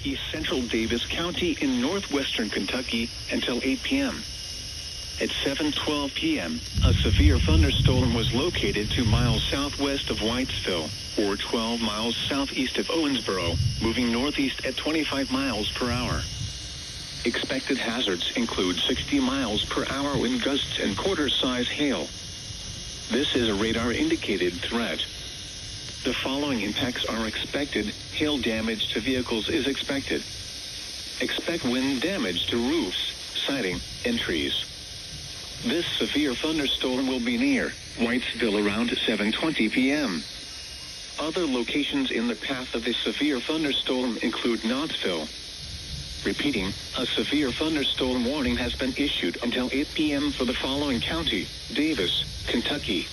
East Central Davis County in northwestern Kentucky until 8 p.m. At 7:12 p.m., a severe thunderstorm was located 2 miles southwest of Whitesville, or 12 miles southeast of Owensboro, moving northeast at 25 miles per hour. Expected hazards include 60 miles per hour wind gusts and quarter-size hail. This is a radar-indicated threat. The following impacts are expected. Hail damage to vehicles is expected. Expect wind damage to roofs, siding, and trees. This severe thunderstorm will be near Whitesville around 7:20 p.m. Other locations in the path of the severe thunderstorm include Knoxville. Repeating, a severe thunderstorm warning has been issued until 8 p.m. for the following county: Davis, Kentucky,